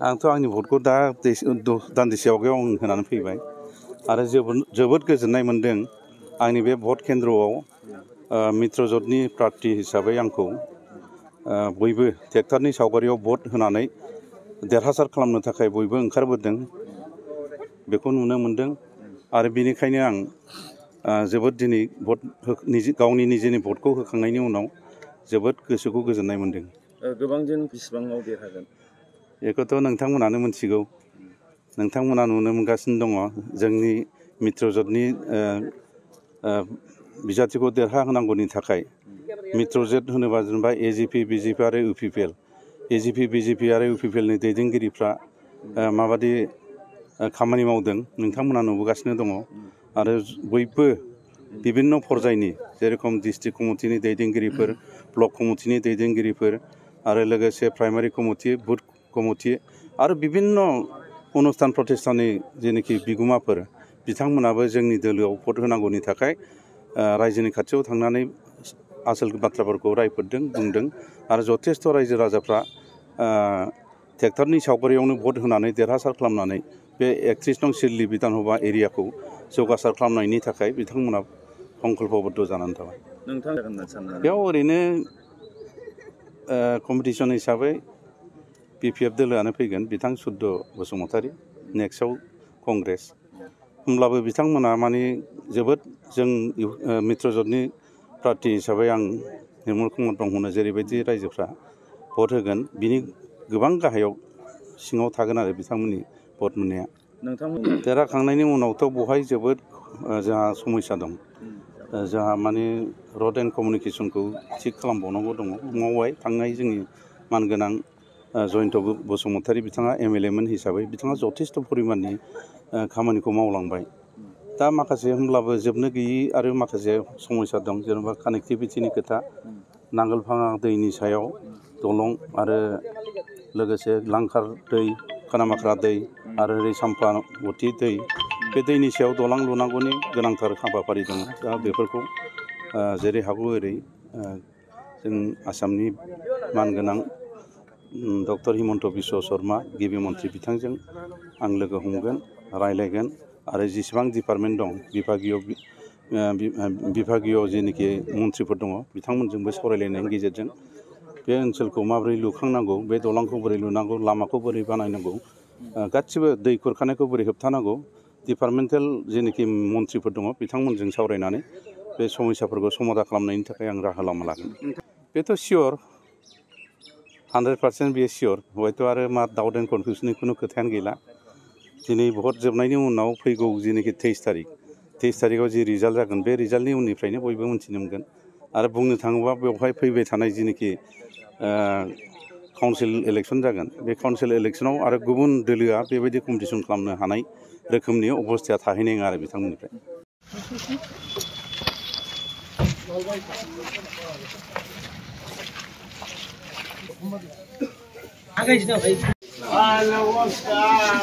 आंथ' आंनि भटखौ दा दान्दिसे आवगायाव आं होनानै फैबाय आरो जोबोद गोजोननाय मोन्दों आंनि बे भट केन्द्रआव मित्रजोटनि प्रार्थी हिसाबै आंखौ बयबो ट्रेक्टरनि सावगारियाव भट होनानै देरहासार खालामनो थाखाय बयबो ओंखारबोदों बेखौ नुनो मोन्दों आरो बेनिखायनो आं जोबोद दिनै भट गावनि निजेनि भटखौ होखांनायनि उनाव जोबोद गोसोखौ गोजोननाय मोन्दों। गोबां दिन बेसेबाङाव देरहागोन बेखौथ' नोंथांमोनानो मिथिगौ नोंथांमोना नुनो मोनगासिनो दङ जोंनि मित्रजोटनि बिजाथिखौ देरहाहोनांगौनि थाखाय मित्रजोट होनोबा जेनेबा एजिपि बिजेपि आरो इउपिपिएल एजिपि बिजेपि आरो इउपिपिएलनि दैदेनगिरिफ्रा माबादि खामानि मावदों नोंथांमोना नुबोगासिनो दङ आरो बयबो बिभिन्न पर्यायनि जेरखम डिस्ट्रिक्ट कमिटिनि दैदेनगिरिफोर ब्लक कमिटिनि दैदेनगिरिफोर आरो लोगोसे प्राइमारि कमिटि बुथ कमिटि आरो बिभिन्न अनुस्थान प्रतिष्ठाननि जेनेखि बिगोमाफोर बिथांमोनाबो जोंनि दोलोआव भट होनांगौनि थाखाय रायजोनि खाथियाव थांनानै आसोल बाथ्राफोरखौ रायफोरदों बुंदों आरो जथेस्थ रायजो राजाफ्रा ट्रेक्टरनि सावगारियावनो भट होनानै देरहासार खालामनानै बे 31 नं सिडली बिधानसभा एरियाखौ जौगासार खालामनायनि थाखाय बिथांमोना संकल्पबद्ध जानानै थाबाय। बेयाव ओरैनो कम्पिटिसन हिसाबै बिपिएफ दोलोआनो फैगोन बिथां सुद्द बसुमतारी नेक्स्टआव कंग्रेस होमब्लाबो बिथांमोना माने जोबोद जों मित्रजोटनि प्रार्थी हिसाबै आं निर्मल कुमार ब्रह्मनो जेरैबायदि रायजोफ्रा भट होगोन बिनि गोबां गाहायाव सिङाव थागोन आरो बिथांमोननि भट मोननाया देरहाखांनायनि उनावथ' बहाय जोबोद जोंहा समस्या दं जोंहा माने रड एन्ड कमिउनिकेसनखौ थिग खालामबावनांगौ दङ मावबाय थांनाय जोंनि मानगोनां जयन्त बसुमतारी बिथाङा एमएलएमोन हिसाबै बिथाङा जथेस्थ परिमाननि खामानिखौ मावलांबाय दा माखासे होमब्लाबो जोबनो गैयि आरो माखासे समस्या दं जेनेबा कानेक्टिभिटिनि खोथा नांगोलफाङा दैनि सायाव दलं आरो लोगोसे लांखार दै खानामाख्रा दै आरो ओरै सामफावथि दै बे दैनि सायाव दलां लुनांगौनि गोनांथार हाबाफारि दङ दा बेफोरखौ जेरै हागौ ओरै जों आसामनि मानगोनां डक्टर हिमन्त बिश्व शर्मा गिबि मन्थ्रि बिथांजों आं लोगो हमगोन रायलायगोन आरो जेसेबां डिपार्टमेन्ट दं बिभागीय जेनोखि मन्थ्रिफोर दङ बिथांमोनजोंबो सावरायलायनायनि गेजेरजों बे ओनसोलखौ माबोरै लुखांनांगौ बे दलांखौ बोरै लुनांगौ लामाखौ बोरै बानायनांगौ गासिबो दै खुरखानायखौ बोरै होबथानांगौ डिपार्टमेन्टेल जेनोखि मन्थ्रिफोर दङ बिथांमोनजों सावरायनानै बे समस्याफोरखौ समाधान खालामनायनि थाखाय आं राहा लामा लागोन बेथ' सियर 100% बेयो सियर हयथ' आरो मा डाउट एन्ड कनफिउसननि खुनु खोथायानो गैला दिनै भट जोबनायनि उनाव फैगौ जेनोखि 23 तारिखआव जि रिजाल्ट जागोन बे रिजाल्टनि उननिफ्रायनो बयबो मिथिनो मोनगोन आरो बुंनो थाङोबा बेवहाय फैबाय थानाय जेनोखि काउन्सिल इलेक्सन जागोन बे काउन्सिल इलेक्सनाव आरो गुबुन दोलोआ बेबायदि कम्पिटिसन खालामनो हानाय रोखोमनि अबस्थाया थाहैनाय नङा आरो बिथांमोननिफ्राय नमस्कार